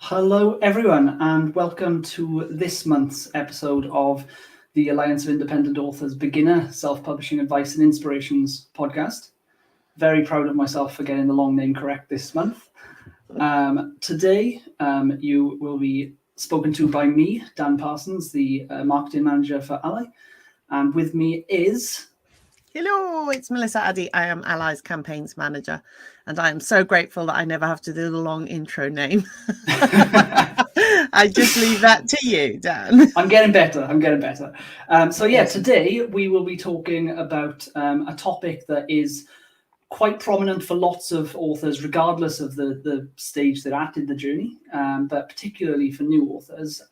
Hello, everyone, and welcome to this month's episode of the Alliance of Independent Authors Beginner Self-Publishing Advice and Inspirations podcast. Very proud of myself for getting the long name correct this month. Today, you will be spoken to by me, Dan Parsons, the marketing manager for ALLi, and with me is... Hello, it's Melissa Addey. I am ALLi's campaigns manager, and I am so grateful that I never have to do the long intro name. I just leave that to you, Dan. I'm getting better. Today we will be talking about a topic that is quite prominent for lots of authors, regardless of the stage they're at in the journey, but particularly for new authors.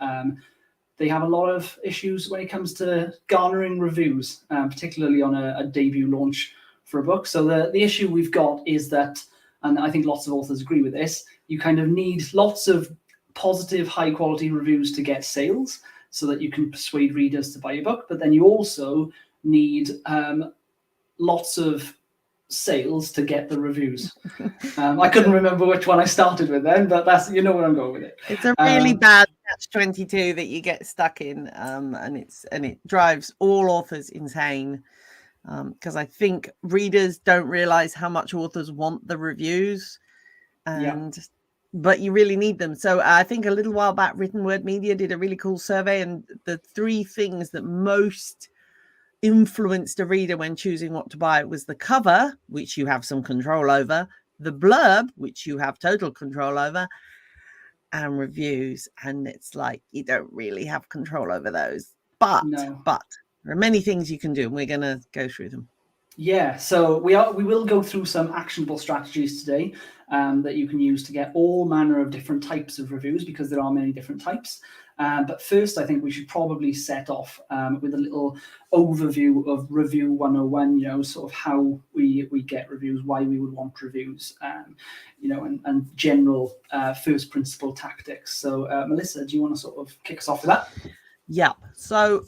They have a lot of issues when it comes to garnering reviews, particularly on a debut launch for a book. So the issue we've got is that, and I think lots of authors agree with this, you kind of need lots of positive, high-quality reviews to get sales so that you can persuade readers to buy your book. But then you also need lots of sales to get the reviews. I couldn't remember which one I started with then, but that's, you know where I'm going with it. It's a really bad catch-22 that you get stuck in, and it drives all authors insane, because I think readers don't realize how much authors want the reviews, but you really need them. So I think a little while back, Written Word Media did a really cool survey, and the three things that most influenced a reader when choosing what to buy was the cover, which you have some control over, the blurb, which you have total control over, and reviews. And it's like you don't really have control over those, but there are many things you can do, and we're going to go through them. Yeah, so we will go through some actionable strategies today that you can use to get all manner of different types of reviews, because there are many different types. But first, I think we should probably set off with a little overview of Review 101, sort of how we get reviews, why we would want reviews, and general first principle tactics. So, Melissa, do you want to sort of kick us off with that? Yeah, so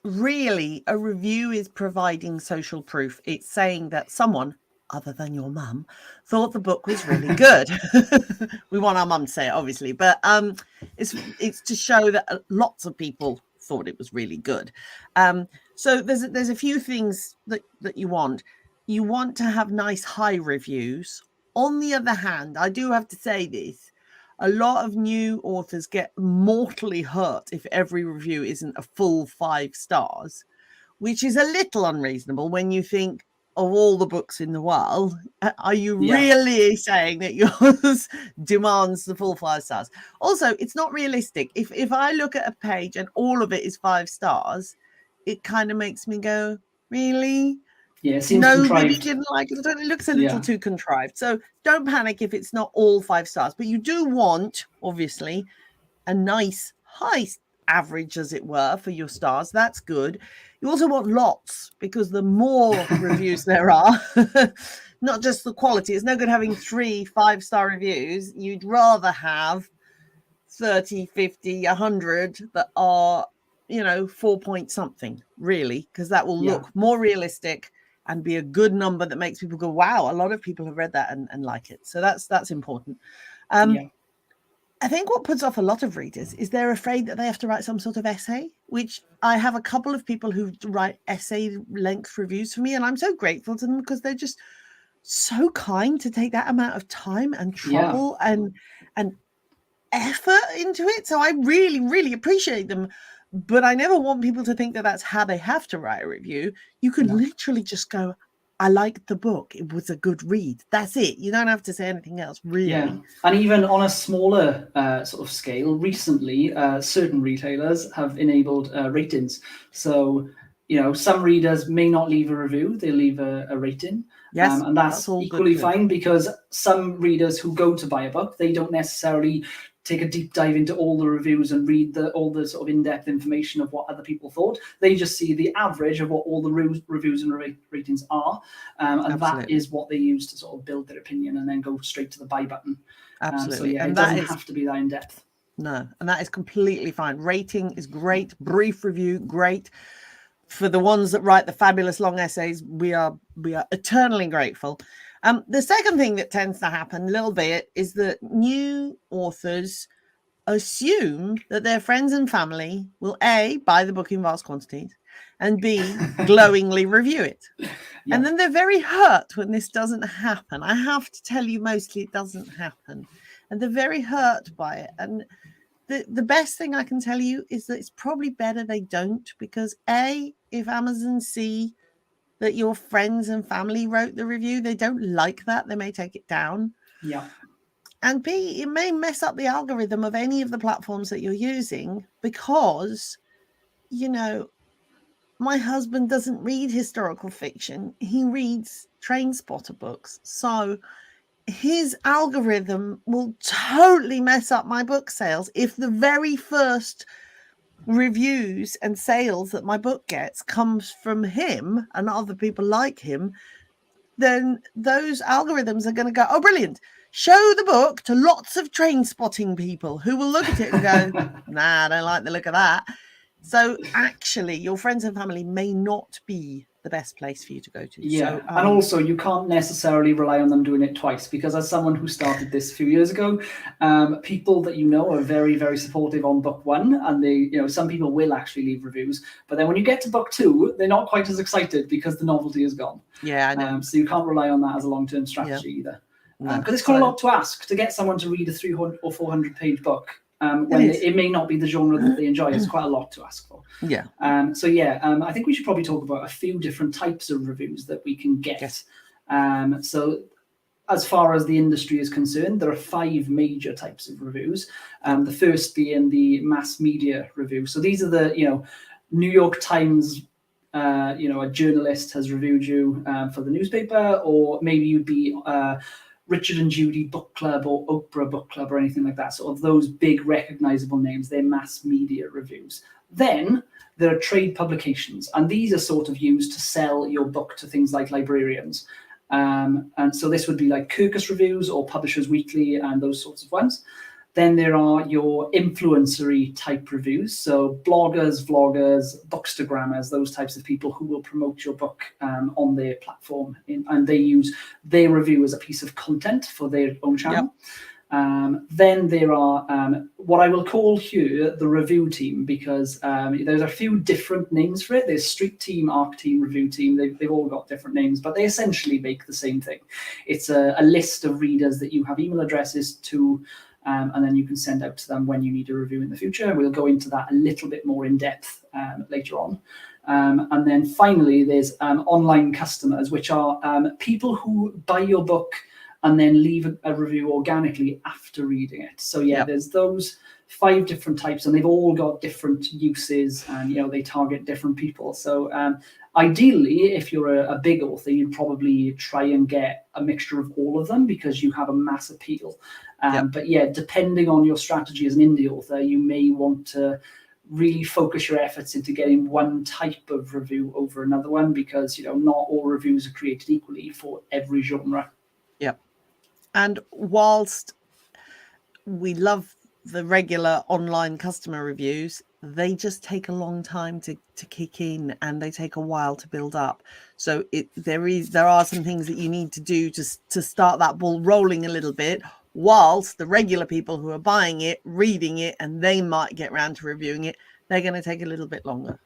really, a review is providing social proof. It's saying that someone other than your mum thought the book was really good. We want our mum to say it, obviously, but it's to show that lots of people thought it was really good. So there's a few things that you want. You want to have nice high reviews. On the other hand, I do have to say this, a lot of new authors get mortally hurt if every review isn't a full 5 stars, which is a little unreasonable when you think of all the books in the world. Are you really saying that yours demands the full 5 stars? Also, it's not realistic. If I look at a page and all of it is 5 stars, it kind of makes me go, really? Yeah, it seems nobody contrived. can like it. It looks a little too contrived. So don't panic if it's not all 5 stars, but you do want, obviously, a nice high average, as it were, for your stars. That's good. You also want lots, because the more reviews there are, not just the quality. It's no good having 3 5-star reviews. You'd rather have 30, 50, 100 that are, 4 point something, really, because that will look more realistic and be a good number that makes people go, wow, a lot of people have read that and like it. So that's important. I think what puts off a lot of readers is they're afraid that they have to write some sort of essay, which I have a couple of people who write essay length reviews for me, and I'm so grateful to them because they're just so kind to take that amount of time and trouble and effort into it. So I really, really appreciate them. But I never want people to think that that's how they have to write a review. You can literally just go, I liked the book. It was a good read. That's it. You don't have to say anything else, really. Yeah, and even on a smaller sort of scale, recently, certain retailers have enabled ratings. So, some readers may not leave a review. They leave a rating. Yes, and that's equally fine, because some readers who go to buy a book, they don't necessarily take a deep dive into all the reviews and read all the sort of in-depth information of what other people thought. They just see the average of what all the reviews and ratings are, and that is what they use to sort of build their opinion and then go straight to the buy button. Absolutely. And it doesn't have to be that in-depth. No, and that is completely fine. Rating is great. Brief review, great. For the ones that write the fabulous long essays, we are eternally grateful. The second thing that tends to happen a little bit is that new authors assume that their friends and family will A, buy the book in vast quantities, and B, glowingly review it. Yeah. And then they're very hurt when this doesn't happen. I have to tell you, mostly it doesn't happen. And they're very hurt by it. And the best thing I can tell you is that it's probably better they don't, because A, if Amazon see that your friends and family wrote the review, they don't like that. They may take it down. Yeah. And B, it may mess up the algorithm of any of the platforms that you're using, because, you know, my husband doesn't read historical fiction. He reads train spotter books. So his algorithm will totally mess up my book sales if the very first reviews and sales that my book gets comes from him and other people like him. Then those algorithms are going to go, oh, brilliant. Show the book to lots of train spotting people who will look at it and go, nah, I don't like the look of that. So actually, your friends and family may not be the best place for you to go to. Yeah, so, and also you can't necessarily rely on them doing it twice, because as someone who started this a few years ago, people that you know are very, very supportive on book one, and they, you know, some people will actually leave reviews, but then when you get to book two, they're not quite as excited because the novelty is gone. Yeah, I know. So you can't rely on that as a long-term strategy either. Because it's quite a lot to ask to get someone to read a 300 or 400-page book. When it may not be the genre that they enjoy. It's quite a lot to ask for. Yeah. I think we should probably talk about a few different types of reviews that we can get. Yes. So as far as the industry is concerned, there are 5 major types of reviews. The first being the mass media review. So these are the, you know, New York Times, you know, a journalist has reviewed you for the newspaper, or maybe you'd be Richard and Judy Book Club or Oprah Book Club or anything like that. So of those big recognizable names, they're mass media reviews. Then there are trade publications, and these are sort of used to sell your book to things like librarians. And so this would be like Kirkus Reviews or Publishers Weekly and those sorts of ones. Then there are your influencery type reviews. So bloggers, vloggers, bookstagrammers, those types of people who will promote your book on their platform. And they use their review as a piece of content for their own channel. Yep. Then there are what I will call here the review team, because there's a few different names for it. There's Street Team, Arc Team, Review Team. They've all got different names, but they essentially make the same thing. It's a list of readers that you have email addresses to, and then you can send out to them when you need a review in the future. We'll go into that a little bit more in depth later on. And then finally, there's online customers, which are people who buy your book and then leave a review organically after reading it. So yeah, there's those 5 different types, and they've all got different uses, and you know, they target different people. So ideally, if you're a big author, you'd probably try and get a mixture of all of them, because you have a mass appeal. But yeah, depending on your strategy as an indie author, you may want to really focus your efforts into getting one type of review over another one, because, you know, not all reviews are created equally for every genre. Yep. And whilst we love the regular online customer reviews, they just take a long time to kick in, and they take a while to build up. So there are some things that you need to do to start that ball rolling a little bit, whilst the regular people who are buying it, reading it, and they might get around to reviewing it, they're going to take a little bit longer.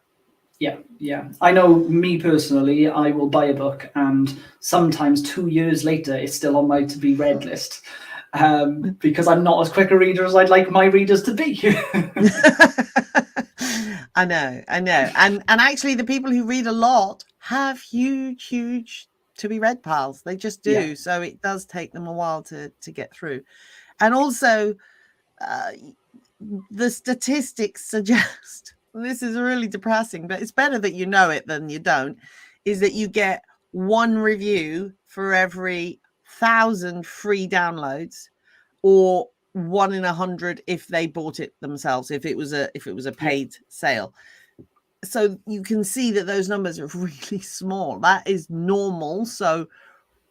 Yeah. I know me personally, I will buy a book and sometimes 2 years later, it's still on my to be read list, because I'm not as quick a reader as I'd like my readers to be. I know. And actually the people who read a lot have huge to be read piles. They just do. Yeah. So it does take them a while to get through. And also the statistics suggest, this is really depressing, but it's better that you know it than you don't, is that you get 1 review for every 1,000 free downloads, or 1 in 100 if they bought it themselves, if it was a paid sale. So you can see that those numbers are really small. That is normal. So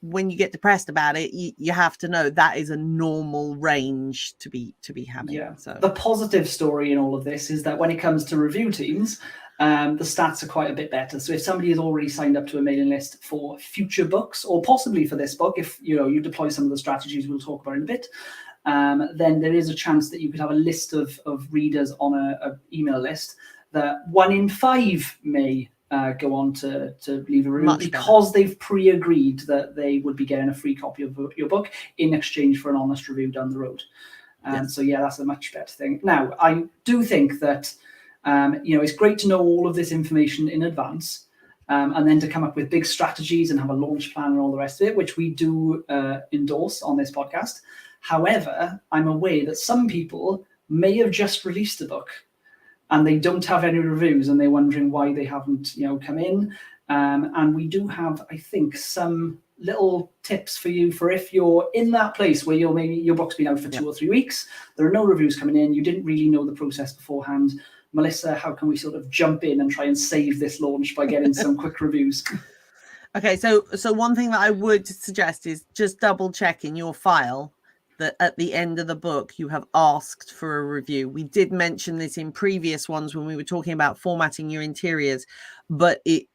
when you get depressed about it, you have to know that is a normal range to be having. Yeah. So the positive story in all of this is that when it comes to review teams, the stats are quite a bit better. So if somebody has already signed up to a mailing list for future books, or possibly for this book, if you deploy some of the strategies we'll talk about in a bit, then there is a chance that you could have a list of readers on a email list that 1 in 5 may go on to leave a review because they've pre-agreed that they would be getting a free copy of your book in exchange for an honest review down the road. So yeah, that's a much better thing. Now, I do think that it's great to know all of this information in advance, and then to come up with big strategies and have a launch plan and all the rest of it, which we do endorse on this podcast. However, I'm aware that some people may have just released a book and they don't have any reviews and they're wondering why they haven't, come in. And we do have, I think, some little tips for you for if you're in that place where maybe your book's been out for 2 or 3 weeks, there are no reviews coming in, you didn't really know the process beforehand. Melissa, how can we sort of jump in and try and save this launch by getting some quick reviews? Okay, so one thing that I would suggest is just double check in your file that at the end of the book you have asked for a review. We did mention this in previous ones when we were talking about formatting your interiors, but it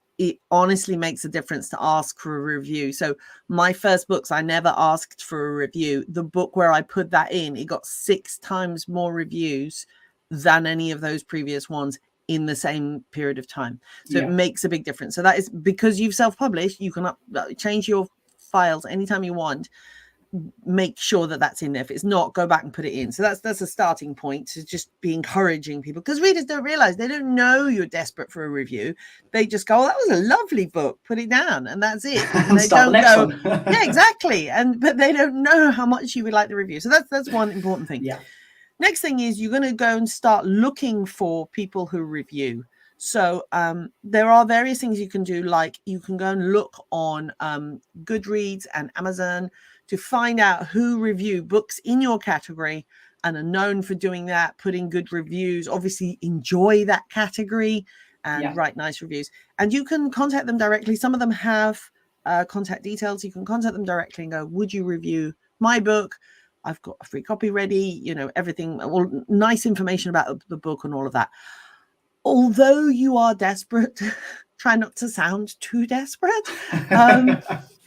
honestly makes a difference to ask for a review. So my first books, I never asked for a review. The book where I put that in, it got 6 times more reviews than any of those previous ones in the same period of time. So it makes a big difference. So that is because you've self-published, you can change your files anytime you want. Make sure that that's in there. If it's not, go back and put it in. So that's a starting point to just be encouraging people, because readers don't realize, they don't know you're desperate for a review. They just go, oh, that was a lovely book, put it down, and that's it. And they don't go, yeah, exactly. But they don't know how much you would like the review. So that's one important thing. Yeah. Next thing is you're going to go and start looking for people who review. So there are various things you can do, like you can go and look on Goodreads and Amazon to find out who review books in your category and are known for doing that, putting good reviews, obviously enjoy that category and write nice reviews. And you can contact them directly. Some of them have contact details. You can contact them directly and go, would you review my book? I've got a free copy ready, everything, all nice information about the book and all of that. Although you are desperate, try not to sound too desperate.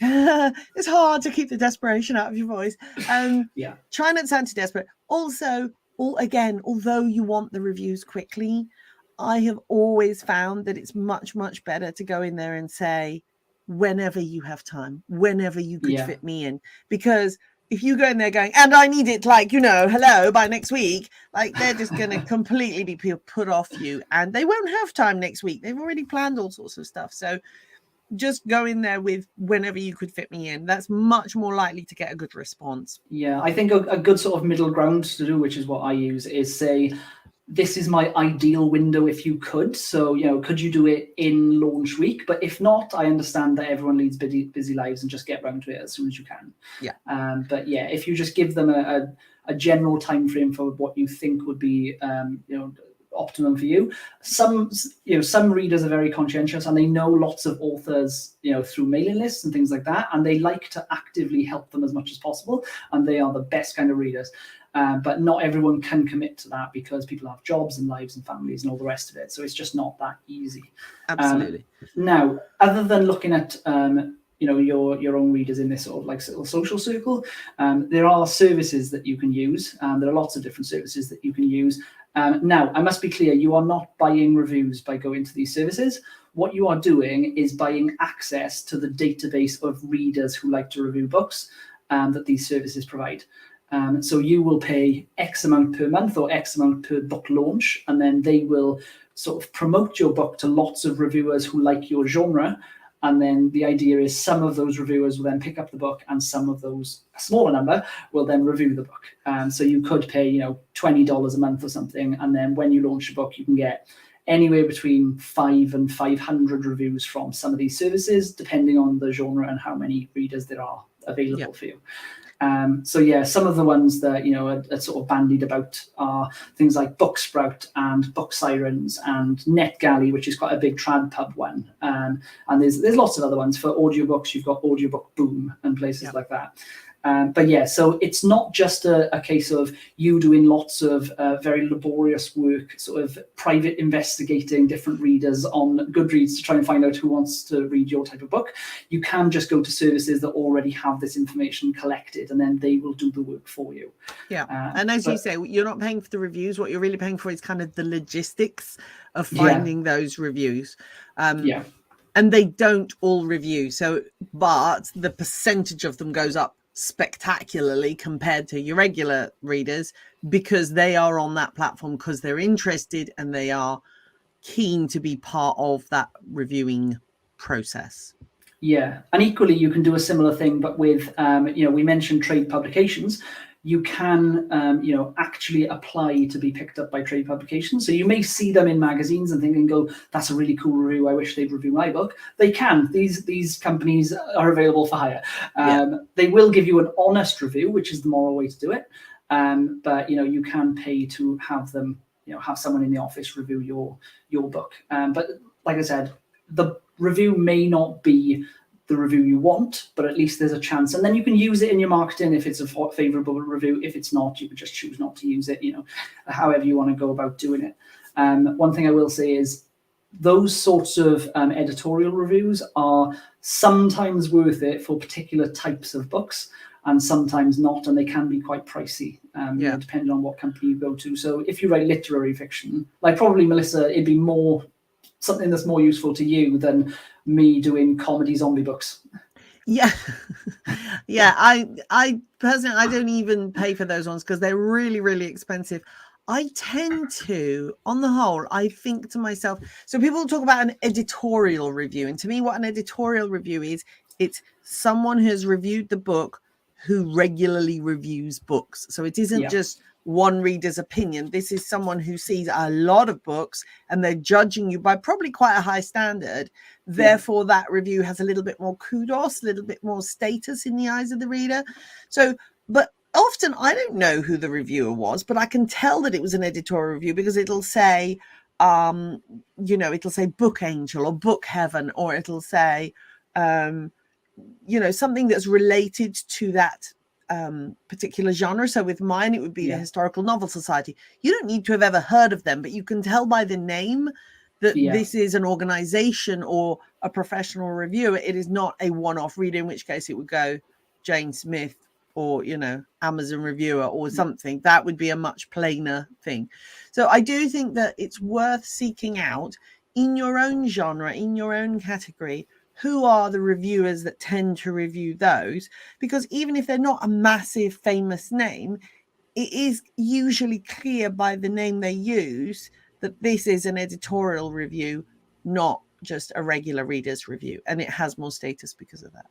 It's hard to keep the desperation out of your voice. Try not to sound too desperate. Also, although you want the reviews quickly, I have always found that it's much, much better to go in there and say, whenever you have time, whenever you could fit me in. Because if you go in there going, and I need it hello, by next week, they're just going to completely be put off you, and they won't have time next week. They've already planned all sorts of stuff. So just go in there with whenever you could fit me in. That's much more likely to get a good response. Yeah, I think a good sort of middle ground to do, which is what I use, is say, this is my ideal window if you could. So, could you do it in launch week? But if not, I understand that everyone leads busy lives and just get around to it as soon as you can. Yeah. But yeah, if you just give them a general time frame for what you think would be, optimum for you. Some readers are very conscientious and they know lots of authors, through mailing lists and things like that, and they like to actively help them as much as possible, and they are the best kind of readers. But not everyone can commit to that because people have jobs and lives and families and all the rest of it. So it's just not that easy. Absolutely. Now, other than looking at your own readers in this sort of little social circle, there are services that you can use. There are lots of different services that you can use. Now, I must be clear, you are not buying reviews by going to these services. What you are doing is buying access to the database of readers who like to review books that these services provide. So you will pay X amount per month or X amount per book launch, and then they will sort of promote your book to lots of reviewers who like your genre. And then the idea is some of those reviewers will then pick up the book, and some of those, a smaller number, will then review the book. So you could pay, $20 a month or something, and then when you launch a book, you can get anywhere between 5 and 500 reviews from some of these services, depending on the genre and how many readers there are available for you. Some of the ones that are sort of bandied about are things like Booksprout and Book Sirens and NetGalley, which is quite a big trad pub one. And there's lots of other ones. For audiobooks, you've got Audiobook Boom and places like that. But yeah, so it's not just a case of you doing lots of very laborious work, sort of private investigating different readers on Goodreads to try and find out who wants to read your type of book. You can just go to services that already have this information collected, and then they will do the work for you. Yeah. And as you say, you're not paying for the reviews. What you're really paying for is kind of the logistics of finding those reviews. And they don't all review. So, but the percentage of them goes up spectacularly compared to your regular readers, because they are on that platform because they're interested and they are keen to be part of that reviewing process. Yeah, and equally you can do a similar thing, but with we mentioned trade publications. You can actually apply to be picked up by trade publications. So you may see them in magazines and think and go, that's a really cool review, I wish they'd review my book. They can. These companies are available for hire. They will give you an honest review, which is the moral way to do it. But you can pay to have them, have someone in the office review your book. But like I said, the review may not be the review you want, but at least there's a chance, and then you can use it in your marketing if it's a favorable review. If it's not, you can just choose not to use it, however you want to go about doing it. One thing I will say is those sorts of editorial reviews are sometimes worth it for particular types of books and sometimes not, and they can be quite pricey, depending on what company you go to. So if you write literary fiction, like probably Melissa, it'd be more something that's more useful to you than me doing comedy zombie books. Yeah. I personally, I don't even pay for those ones because they're really, really expensive. I tend to, on the whole, I think to myself, so people talk about an editorial review. And to me, what an editorial review is, it's someone who has reviewed the book who regularly reviews books. So it isn't just one reader's opinion. This is someone who sees a lot of books and they're judging you by probably quite a high standard. Therefore, that review has a little bit more kudos, a little bit more status in the eyes of the reader. So, but often I don't know who the reviewer was, but I can tell that it was an editorial review because it'll say, it'll say Book Angel or Book Heaven, or it'll say, something that's related to that particular genre. So with mine, it would be the Historical Novel Society. You don't need to have ever heard of them, but you can tell by the name that this is an organization or a professional reviewer. It is not a one-off reader, in which case it would go Jane Smith or, Amazon reviewer or something. That would be a much plainer thing. So I do think that it's worth seeking out in your own genre, in your own category, who are the reviewers that tend to review those, because even if they're not a massive famous name, it is usually clear by the name they use that this is an editorial review, not just a regular reader's review, and it has more status because of that.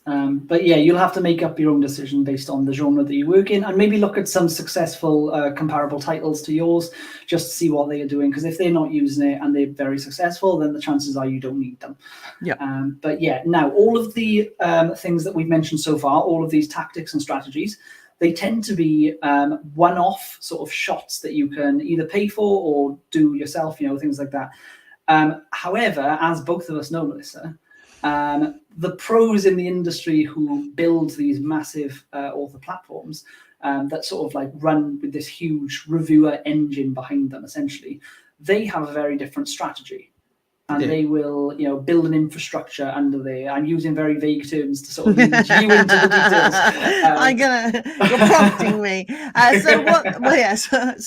But you'll have to make up your own decision based on the genre that you work in, and maybe look at some successful comparable titles to yours just to see what they are doing, because if they're not using it and they're very successful, then the chances are you don't need them. Now all of the things that we've mentioned so far, all of these tactics and strategies, they tend to be one-off sort of shots that you can either pay for or do yourself, things like that. However, as both of us know, Melissa, the pros in the industry who build these massive author platforms that sort of like run with this huge reviewer engine behind them, essentially, they have a very different strategy. And they will, build an infrastructure under there. I'm using very vague terms to sort of lead you into the details. You're prompting me. So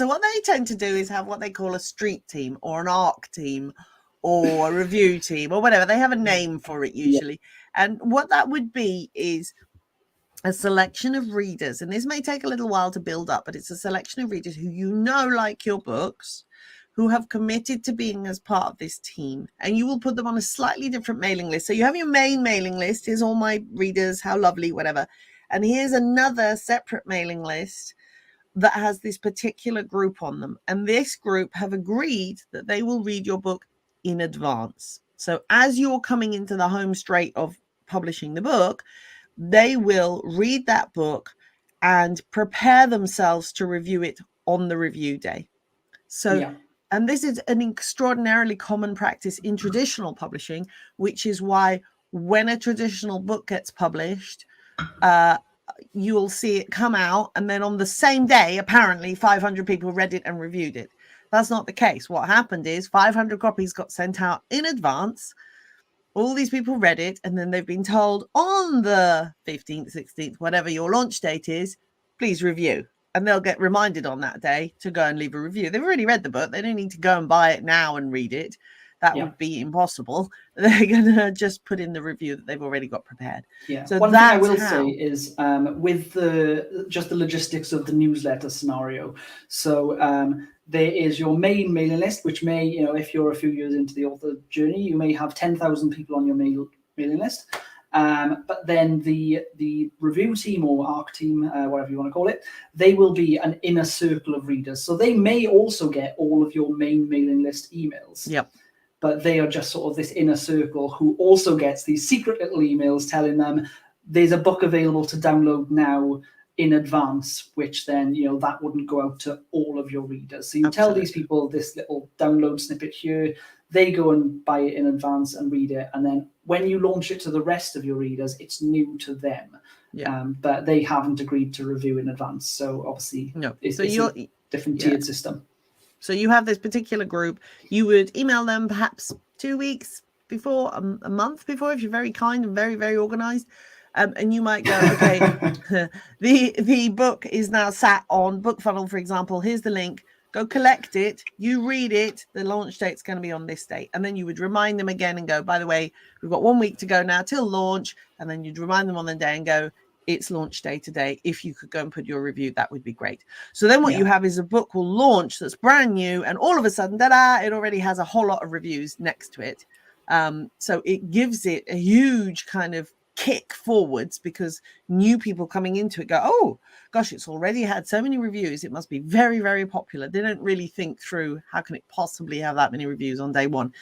what they tend to do is have what they call a street team or an ARC team or a review team or whatever. They have a name for it usually. And what that would be is a selection of readers. And this may take a little while to build up, but it's a selection of readers who like your books, who have committed to being as part of this team. And you will put them on a slightly different mailing list. So you have your main mailing list. Here's all my readers, how lovely, whatever. And here's another separate mailing list that has this particular group on them. And this group have agreed that they will read your book in advance. So as you're coming into the home straight of publishing the book, they will read that book and prepare themselves to review it on the review day. And this is an extraordinarily common practice in traditional publishing, which is why when a traditional book gets published, you'll see it come out, and then on the same day, apparently 500 people read it and reviewed it. That's not the case. What happened is 500 copies got sent out in advance. All these people read it, and then they've been told on the 15th, 16th, whatever your launch date is, please review. And they'll get reminded on that day to go and leave a review. They've already read the book. They don't need to go and buy it now and read it. That would be impossible. They're going to just put in the review that they've already got prepared. Yeah. So one thing I will say is with the logistics of the newsletter scenario. So there is your main mailing list, which may, if you're a few years into the author journey, you may have 10,000 people on your mailing list. But then the review team or ARC team, whatever you want to call it, they will be an inner circle of readers. So they may also get all of your main mailing list emails. Yep. But they are just sort of this inner circle who also gets these secret little emails telling them there's a book available to download now in advance, which then, that wouldn't go out to all of your readers. So you tell these people this little download snippet here, they go and buy it in advance and read it. And then when you launch it to the rest of your readers, it's new to them. Yeah. But they haven't agreed to review in advance. So obviously it's a different tiered system. So you have this particular group, you would email them perhaps 2 weeks before, a month before, if you're very kind and very, very organized. And you might go, okay, the book is now sat on BookFunnel, for example. Here's the link. Go collect it. You read it. The launch date's going to be on this date. And then you would remind them again and go, by the way, we've got 1 week to go now till launch. And then you'd remind them on the day and go, it's launch day today. If you could go and put your review, that would be great. So then what you have is a book will launch that's brand new. And all of a sudden, ta-da, it already has a whole lot of reviews next to it. So it gives it a huge kind of kick forwards, because new people coming into it go, oh gosh, it's already had so many reviews, it must be very, very popular. They don't really think through, how can it possibly have that many reviews on day one?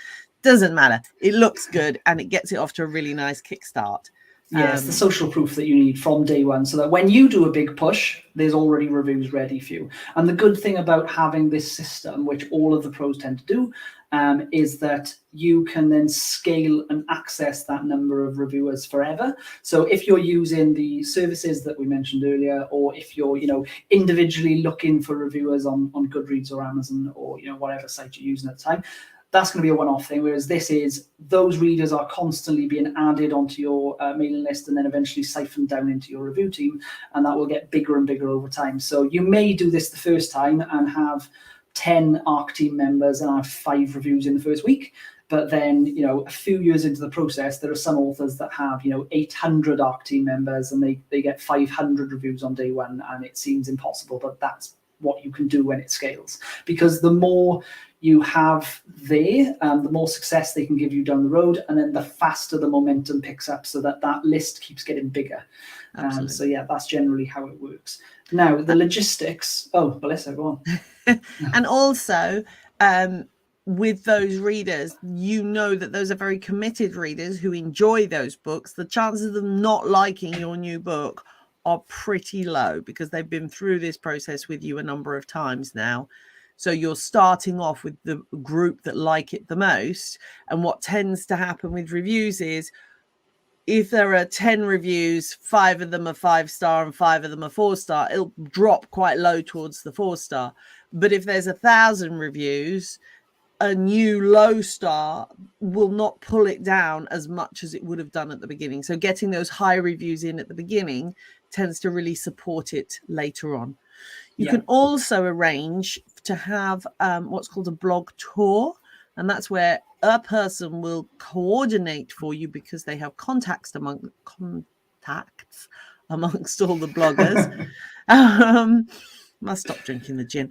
Doesn't matter, it looks good and it gets it off to a really nice kickstart. Yes, the social proof that you need from day one, so that when you do a big push, there's already reviews ready for you. And the good thing about having this system, which all of the pros tend to do, is that you can then scale and access that number of reviewers forever. So if you're using the services that we mentioned earlier, or if you're, individually looking for reviewers on Goodreads or Amazon or, whatever site you're using at the time, that's going to be a one-off thing. Whereas this is, those readers are constantly being added onto your mailing list and then eventually siphoned down into your review team, and that will get bigger and bigger over time. So you may do this the first time and have 10 ARC team members and have 5 reviews in the first week. But then, a few years into the process, there are some authors that have, 800 ARC team members and they get 500 reviews on day one, and it seems impossible, but that's what you can do when it scales. Because the more you have there, the more success they can give you down the road, and then the faster the momentum picks up, so that list keeps getting bigger. So yeah, that's generally how it works. Now, the logistics. Oh, Melissa, go on. And also, with those readers, that those are very committed readers who enjoy those books. The chances of them not liking your new book are pretty low, because they've been through this process with you a number of times now. So you're starting off with the group that like it the most. And what tends to happen with reviews is, if there are 10 reviews, 5 of them are 5-star and 5 of them are 4-star, it'll drop quite low towards the 4-star. But if there's 1,000 reviews, a new low star will not pull it down as much as it would have done at the beginning. So getting those high reviews in at the beginning tends to really support it later on. You can also arrange to have what's called a blog tour. And that's where a person will coordinate for you, because they have contacts amongst all the bloggers. Must stop drinking the gin.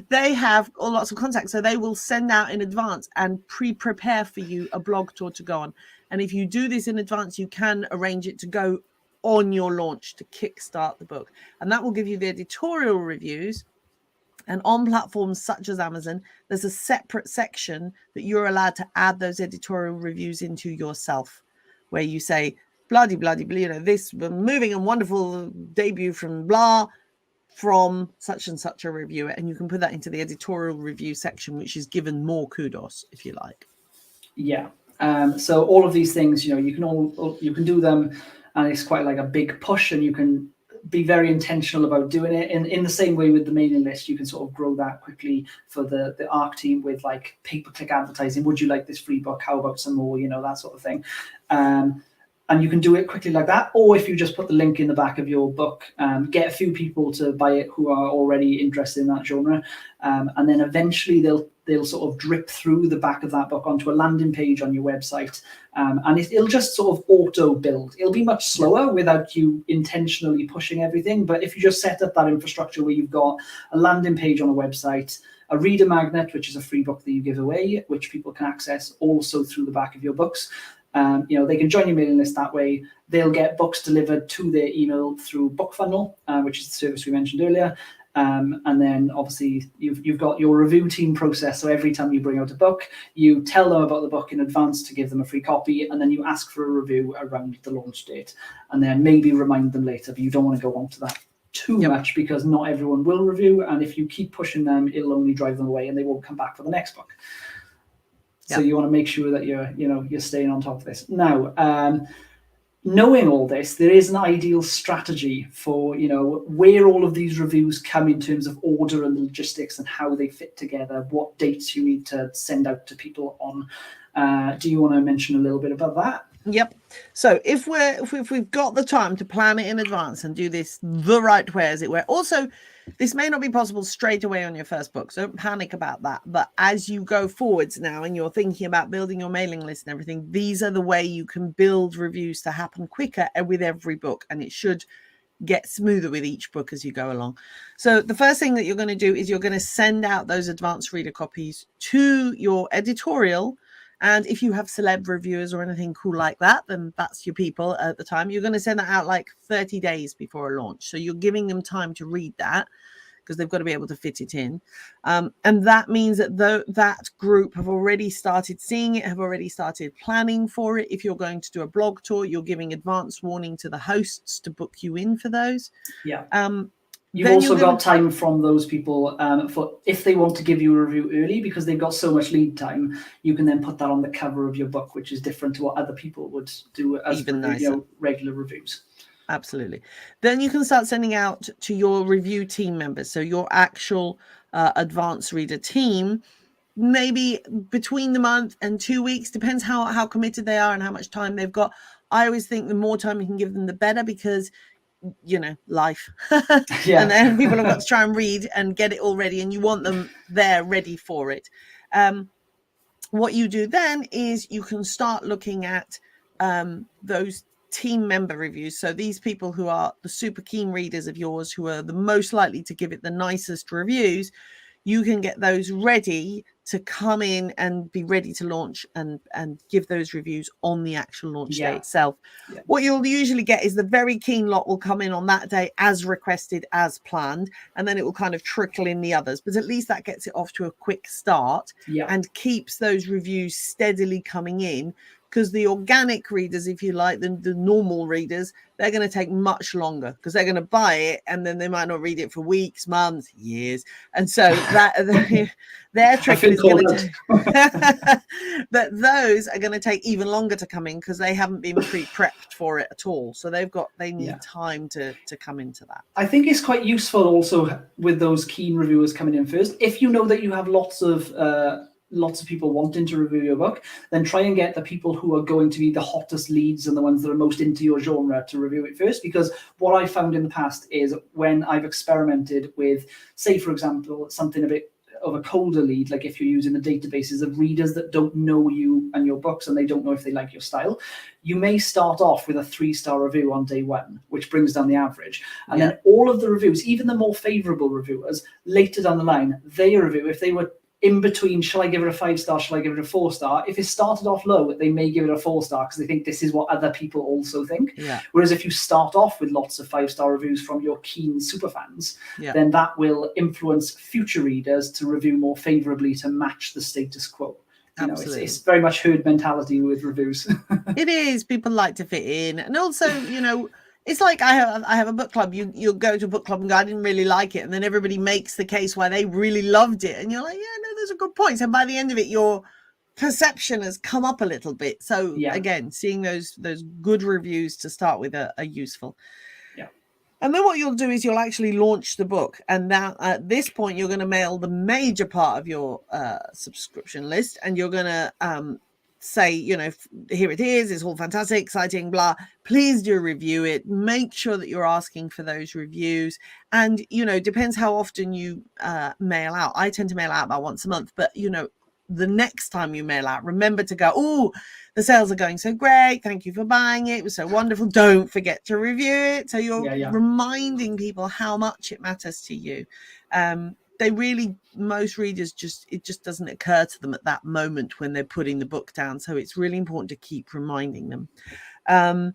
They have lots of contacts, so they will send out in advance and prepare for you a blog tour to go on. And if you do this in advance, you can arrange it to go on your launch to kickstart the book, and that will give you the editorial reviews. And on platforms such as Amazon, there's a separate section that you're allowed to add those editorial reviews into yourself, where you say, bloody, this moving and wonderful debut from blah, from such and such a reviewer. And you can put that into the editorial review section, which is given more kudos, if you like. Yeah. So all of these things, you can do them, and it's quite like a big push, and you can be very intentional about doing it. In the same way with the mailing list, you can sort of grow that quickly for the ARC team with like pay-per-click advertising. Would you like this free book? How about some more? That sort of thing. And you can do it quickly like that. Or if you just put the link in the back of your book, get a few people to buy it who are already interested in that genre. And then eventually they'll sort of drip through the back of that book onto a landing page on your website. And it'll just sort of auto build. It'll be much slower without you intentionally pushing everything. But if you just set up that infrastructure where you've got a landing page on a website, a reader magnet, which is a free book that you give away, which people can access also through the back of your books. They can join your mailing list that way. They'll get books delivered to their email through BookFunnel, which is the service we mentioned earlier. And then obviously you've got your review team process. So every time you bring out a book, you tell them about the book in advance to give them a free copy, and then you ask for a review around the launch date, and then maybe remind them later. But you don't want to go on to that too much, because not everyone will review, and if you keep pushing them, it'll only drive them away and they won't come back for the next book. So you want to make sure that you're staying on top of this. Now, knowing all this, there is an ideal strategy for where all of these reviews come in terms of order and logistics and how they fit together, what dates you need to send out to people on. Do you want to mention a little bit about that? Yep. So if we've got the time to plan it in advance and do this the right way, as it were. Also, this may not be possible straight away on your first book, so don't panic about that. But as you go forwards now and you're thinking about building your mailing list and everything, these are the way you can build reviews to happen quicker with every book, and it should get smoother with each book as you go along. So the first thing that you're going to do is you're going to send out those advanced reader copies to your editorial. And if you have celeb reviewers or anything cool like that, then that's your people at the time. You're going to send that out like 30 days before a launch. So you're giving them time to read that, because they've got to be able to fit it in. And that means that that group have already started seeing it, have already started planning for it. If you're going to do a blog tour, you're giving advance warning to the hosts to book you in for those. Yeah. You've also got time from those people for if they want to give you a review early, because they've got so much lead time. You can then put that on the cover of your book, which is different to what other people would do as regular reviews. Absolutely. Then you can start sending out to your review team members. So your actual advanced reader team, maybe between the month and 2 weeks, depends how committed they are and how much time they've got. I always think the more time you can give them, the better, because life. And then people have got to try and read and get it all ready, and you want them there ready for it. What you do then is you can start looking at those team member reviews. So these people who are the super keen readers of yours, who are the most likely to give it the nicest reviews, you can get those ready to come in and be ready to launch and give those reviews on the actual launch day itself. Yeah. What you'll usually get is the very keen lot will come in on that day as requested, as planned, and then it will kind of trickle in the others. But at least that gets it off to a quick start and keeps those reviews steadily coming in. Because the organic readers, if you like, the normal readers, they're going to take much longer, because they're going to buy it and then they might not read it for weeks, months, years. And so that their trick is going to but those are going to take even longer to come in, because they haven't been pre-prepped for it at all. So they need time to come into that. I think it's quite useful also with those keen reviewers coming in first. If you know that you have lots of people wanting to review your book, then try and get the people who are going to be the hottest leads and the ones that are most into your genre to review it first. Because what I found in the past is when I've experimented with, say, for example, something a bit of a colder lead, like if you're using the databases of readers that don't know you and your books and they don't know if they like your style, you may start off with a 3-star review on day one, which brings down the average. And then all of the reviews, even the more favorable reviewers, later down the line, they review, if they were in between, shall I give it a 5-star, shall I give it a 4-star? If it started off low, they may give it a 4-star because they think this is what other people also think. Yeah. Whereas if you start off with lots of 5-star reviews from your keen superfans, then that will influence future readers to review more favorably to match the status quo. It's very much herd mentality with reviews. It is. People like to fit in. And also, it's like I have a book club. You'll go to a book club and go, I didn't really like it. And then everybody makes the case why they really loved it. And you're like, yeah, no, those are good points. And by the end of it, you're perception has come up a little bit. So again, seeing those good reviews to start with are useful. Yeah. And then what you'll do is you'll actually launch the book. And now at this point, you're going to mail the major part of your subscription list. And you're going to say, you know, here it is. It's all fantastic, exciting, blah. Please do review it. Make sure that you're asking for those reviews. And, you know, depends how often you mail out. I tend to mail out about once a month. But, you know, the next time you mail out, remember to go, oh, the sales are going so great. Thank you for buying it. It was so wonderful. Don't forget to review it. So you're reminding people how much it matters to you. They really, most readers it just doesn't occur to them at that moment when they're putting the book down. So it's really important to keep reminding them. And,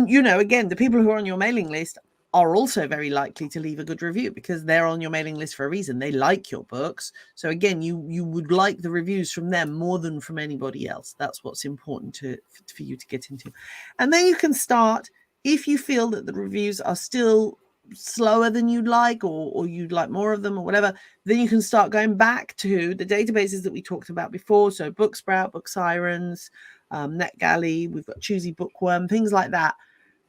you know, again, the people who are on your mailing list are also very likely to leave a good review because they're on your mailing list for a reason. They like your books. So again, you would like the reviews from them more than from anybody else. That's what's important for you to get into. And then you can start, if you feel that the reviews are still slower than you'd like, or you'd like more of them or whatever, then you can start going back to the databases that we talked about before. So Booksprout, Book Sirens, NetGalley, we've got Choosy Bookworm, things like that.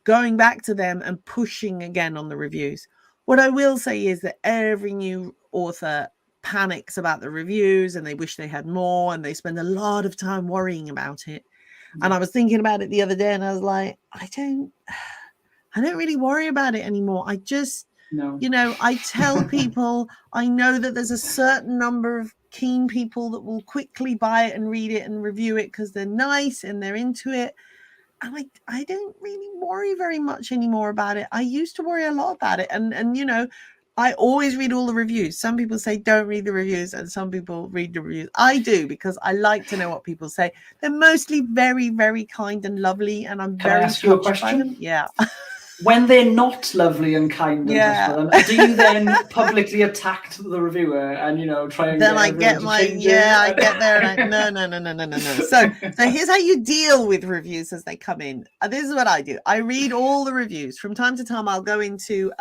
Going back to them and pushing again on the reviews. What I will say is that every new author panics about the reviews and they wish they had more and they spend a lot of time worrying about it. And I was thinking about it the other day and I was like, I don't really worry about it anymore. I just, you know, I tell people, I know that there's a certain number of keen people that will quickly buy it and read it and review it because they're nice and they're into it. And I don't really worry very much anymore about it. I used to worry a lot about it. And you know, I always read all the reviews. Some people say don't read the reviews and some people read the reviews. I do because I like to know what people say. They're mostly very, very kind and lovely. And I'm very touched by them. Yeah. When they're not lovely and kind and touched by them, do you then publicly attack the reviewer and, you know, try and I get there and no. So here's how you deal with reviews as they come in. This is what I do. I read all the reviews. From time to time, I'll go into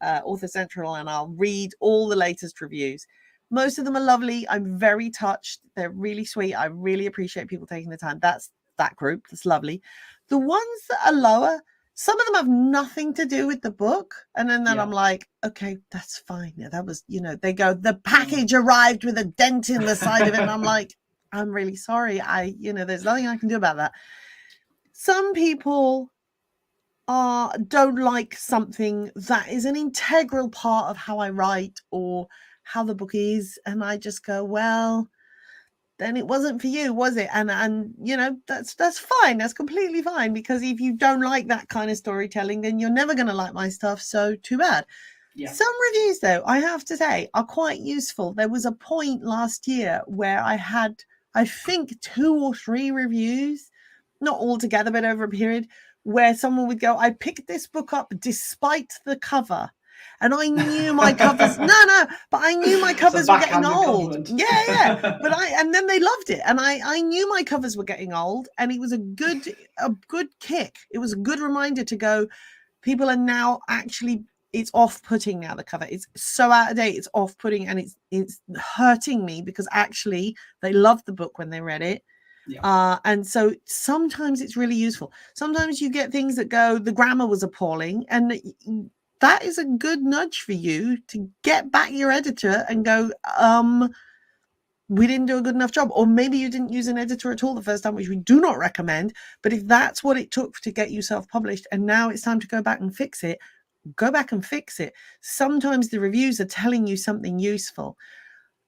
Author Central and I'll read all the latest reviews. Most of them are lovely. I'm very touched. They're really sweet. I really appreciate people taking the time. That's that group. That's lovely. The ones that are lower, some of them have nothing to do with the book. And then I'm like, okay, that's fine. Yeah, that was, you know, they go, the package arrived with a dent in the side of it. And I'm like, I'm really sorry. There's nothing I can do about that. Some people don't like something that is an integral part of how I write or how the book is. And I just go, well, then it wasn't for you, was it? And you know, that's fine. That's completely fine, because if you don't like that kind of storytelling, then you're never going to like my stuff. So too bad. Yeah. Some reviews, though, I have to say, are quite useful. There was a point last year where I had, I think, 2 or 3 reviews, not all together, but over a period, where someone would go, I picked this book up despite the cover. And I knew my covers. But I knew my covers were getting old. Yeah. And then they loved it, and I knew my covers were getting old, and it was a good kick. It was a good reminder to go. People are now actually. It's off-putting now. The cover. It's so out of date. It's off-putting, and it's hurting me because actually they loved the book when they read it. Yeah. And so sometimes it's really useful. Sometimes you get things that go, the grammar was appalling, and that is a good nudge for you to get back your editor and go, we didn't do a good enough job. Or maybe you didn't use an editor at all the first time, which we do not recommend. But if that's what it took to get you self-published and now it's time to go back and fix it, go back and fix it. Sometimes the reviews are telling you something useful.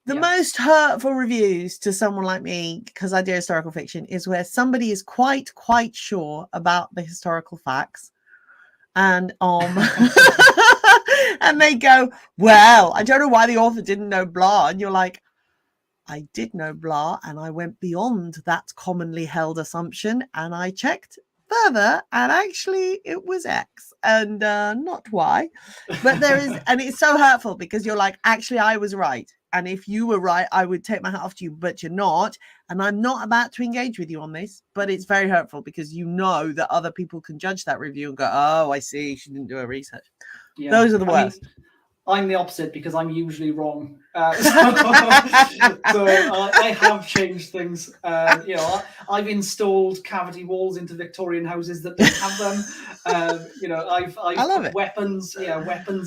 The most hurtful reviews to someone like me, because I do historical fiction, is where somebody is quite sure about the historical facts. And and they go, well, I don't know why the author didn't know blah. And you're like, I did know blah, and I went beyond that commonly held assumption, and I checked further, and actually it was X and not Y. But there is, and it's so hurtful because you're like, actually I was right. And if you were right, I would take my hat off to you, but you're not. And I'm not about to engage with you on this, but it's very hurtful because you know that other people can judge that review and go, oh, I see, she didn't do her research. Yeah. Those are the worst. I'm the opposite because I'm usually wrong. So I have changed things. I've installed cavity walls into Victorian houses that don't have them. I've put weapons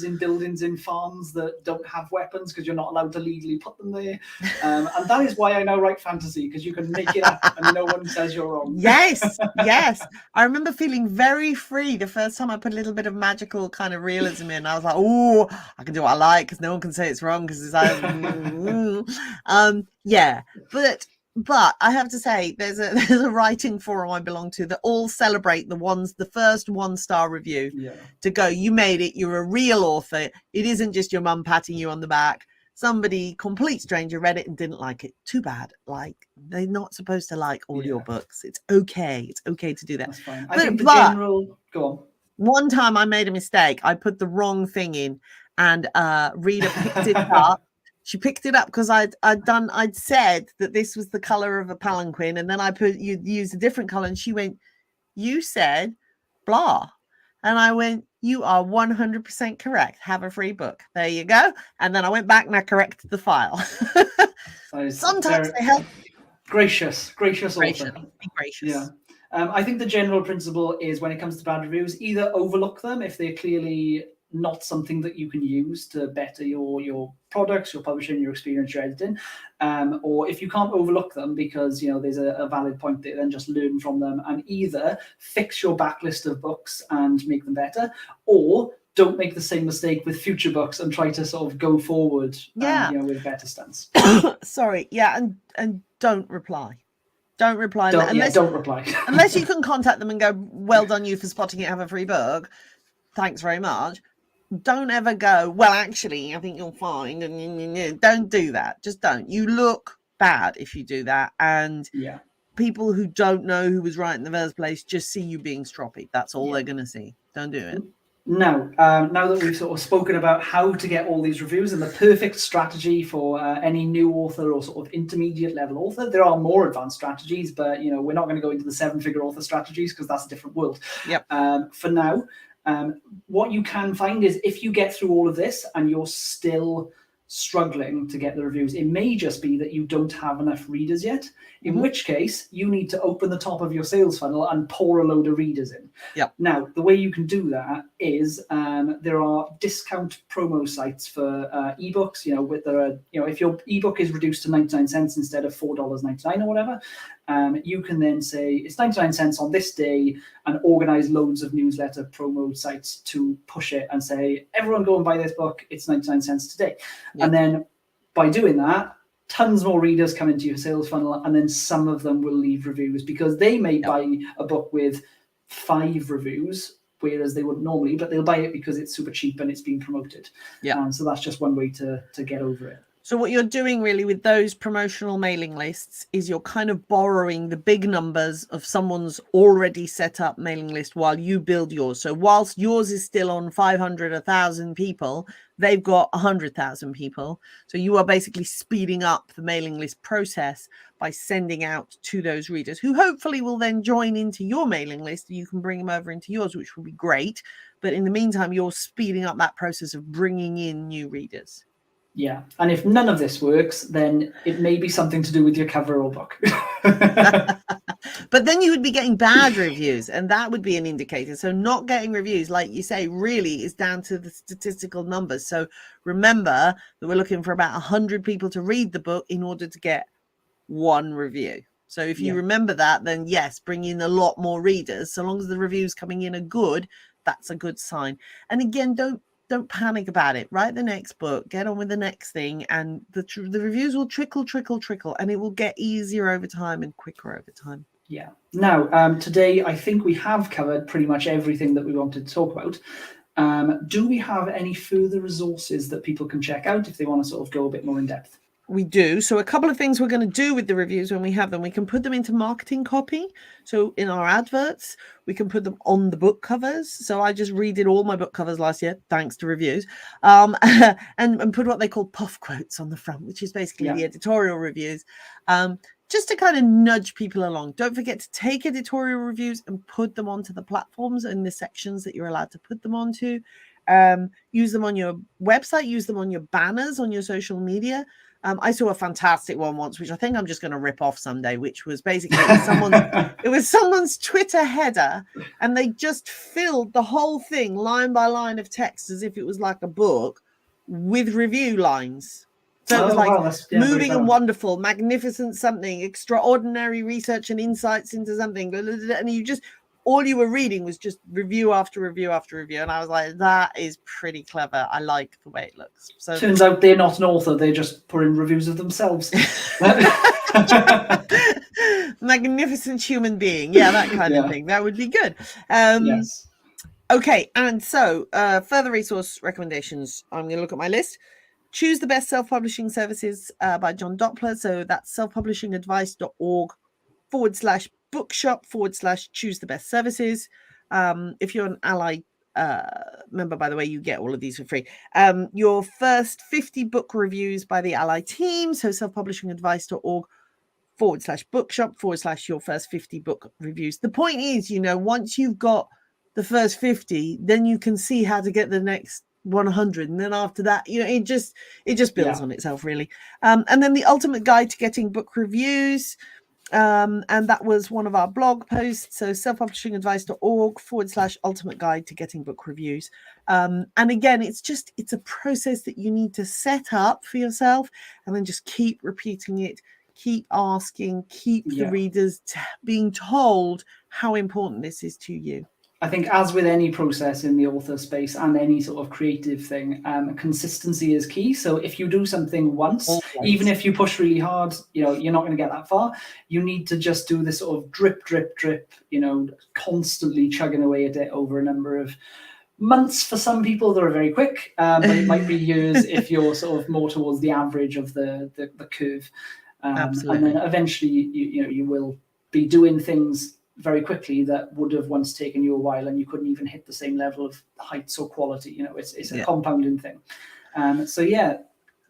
in buildings in farms that don't have weapons because you're not allowed to legally put them there. And that is why I now write fantasy, because you can make it up and no one says you're wrong. Yes. I remember feeling very free the first time I put a little bit of magical kind of realism in. I was like, oh, I can do what I like because no one can say it's wrong because it's like, But I have to say, there's a writing forum I belong to that all celebrate the first 1-star review. To go, you made it, you're a real author. It isn't just your mum patting you on the back. Somebody, complete stranger, read it and didn't like it. Too bad. Like, they're not supposed to like all your books. It's okay. It's okay to do that. That's fine. I think the general... Go on. One time I made a mistake. I put the wrong thing in, and reader picked it up. She picked it up because I'd said that this was the color of a palanquin, and then I you'd use a different color, and she went, "You said blah," and I went, "You are 100% correct. Have a free book. There you go." And then I went back and I corrected the file. Sometimes they help. Gracious author. Be gracious. Yeah. I think the general principle is, when it comes to bad reviews, either overlook them if they're clearly not something that you can use to better your products, your publishing, your experience, your editing, or if you can't overlook them because there's a valid point there, then just learn from them and either fix your backlist of books and make them better, or don't make the same mistake with future books and try to sort of go forward with a better stance. Sorry, and don't reply. Don't reply. Don't reply. Unless you can contact them and go, "Well done you for spotting it, have a free book. Thanks very much." Don't ever go, "Well, actually, I think you'll find," and don't do that. Just don't. You look bad if you do that. And people who don't know who was right in the first place just see you being stroppy. That's all they're going to see. Don't do it. Now that we've sort of spoken about how to get all these reviews and the perfect strategy for any new author or sort of intermediate level author, there are more advanced strategies, but we're not going to go into the 7-figure author strategies because that's a different world. For now, what you can find is, if you get through all of this and you're still struggling to get the reviews, it may just be that you don't have enough readers yet, in which case you need to open the top of your sales funnel and pour a load of readers in. Now, the way you can do that is there are discount promo sites for ebooks. If your ebook is reduced to 99 cents instead of $4.99 or whatever, you can then say it's 99 cents on this day and organize loads of newsletter promo sites to push it and say, "Everyone go and buy this book. It's 99 cents today." And then by doing that, tons more readers come into your sales funnel, and then some of them will leave reviews because they may buy a book with 5 reviews, whereas they wouldn't normally, but they'll buy it because it's super cheap and it's being promoted. So that's just one way to get over it. So what you're doing really with those promotional mailing lists is you're kind of borrowing the big numbers of someone's already set up mailing list while you build yours. So whilst yours is still on 500, 1,000 people, they've got 100,000 people. So you are basically speeding up the mailing list process by sending out to those readers who hopefully will then join into your mailing list. You can bring them over into yours, which will be great. But in the meantime, you're speeding up that process of bringing in new readers. Yeah, and if none of this works, then it may be something to do with your cover or book. But then you would be getting bad reviews, and that would be an indicator. So not getting reviews, like you say, really is down to the statistical numbers. So remember that we're looking for about 100 people to read the book in order to get 1 review. So if you remember that, then yes, bring in a lot more readers. So long as the reviews coming in are good, that's a good sign. And again, don't panic about it. Write the next book, get on with the next thing, and the reviews will trickle, and it will get easier over time and quicker over time. Yeah. Now, today, I think we have covered pretty much everything that we wanted to talk about. Do we have any further resources that people can check out if they want to sort of go a bit more in depth? We do. So a couple of things we're going to do with the reviews when we have them. We can put them into marketing copy. So in our adverts, we can put them on the book covers. So I just redid all my book covers last year, thanks to reviews, and put what they call puff quotes on the front, which is basically the editorial reviews, just to kind of nudge people along. Don't forget to take editorial reviews and put them onto the platforms and the sections that you're allowed to put them onto. Use them on your website, use them on your banners, on your social media. I saw a fantastic one once, which I think I'm just going to rip off someday, which was basically it was someone's Twitter header, and they just filled the whole thing line by line of text as if it was like a book with review lines. So it was like moving and wonderful, magnificent something, extraordinary research and insights into something. And all you were reading was just review after review after review. And I was like, that is pretty clever. I like the way it looks. So turns out they're not an author. They just put in reviews of themselves. Magnificent human being. Yeah, that kind of thing. That would be good. Yes. Okay. And so further resource recommendations. I'm going to look at my list. Choose the Best Self-Publishing Services by John Doppler. So that's selfpublishingadvice.org/bookshop/choose the best services. If you're an ALLi member, by the way, you get all of these for free. Your first 50 book reviews by the ALLi team. So selfpublishingadvice.org/bookshop/your first 50 book reviews. The point is, once you've got the first 50, then you can see how to get the next 100, and then after that, it just builds on itself, really. And then the ultimate guide to getting book reviews, and that was one of our blog posts. So selfpublishingadvice.org/ultimate guide to getting book reviews. And again, it's a process that you need to set up for yourself, and then just keep repeating it, keep asking, keep the readers being told how important this is to you. I think, as with any process in the author space and any sort of creative thing, consistency is key. So if you do something once, even if you push really hard, you're not going to get that far. You need to just do this sort of drip, drip, drip, constantly chugging away at it over a number of months. For some people, they're very quick, but it might be years if you're sort of more towards the average of the curve. Absolutely. And then eventually, you will be doing things very quickly that would have once taken you a while, and you couldn't even hit the same level of heights or quality. It's a compounding thing. So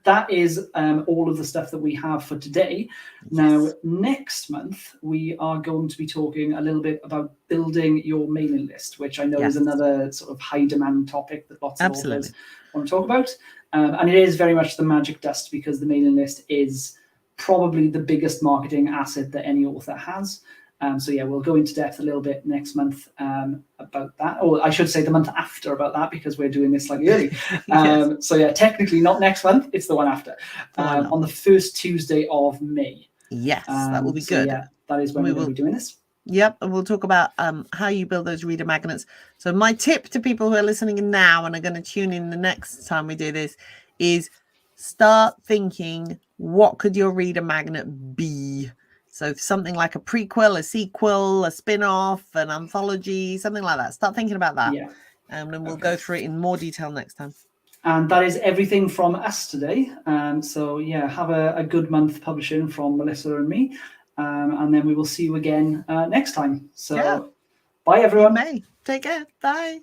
that is all of the stuff that we have for today. Now, next month, we are going to be talking a little bit about building your mailing list, which I know is another sort of high demand topic that lots of authors want to talk about. And it is very much the magic dust, because the mailing list is probably the biggest marketing asset that any author has. So we'll go into depth a little bit next month about that, or I should say the month after about that, because we're doing this slightly early. So technically not next month, it's the one after, on the first Tuesday of May. Yes, that will be good. That is when we're going to be doing this. Yep, and we'll talk about how you build those reader magnets. So my tip to people who are listening now and are going to tune in the next time we do this is start thinking, what could your reader magnet be? So something like a prequel, a sequel, a spin-off, an anthology, something like that. Start thinking about that. And then we'll go through it in more detail next time. And that is everything from us today. So have a good month publishing from Melissa and me. And then we will see you again next time. So bye, everyone. Take care. Bye.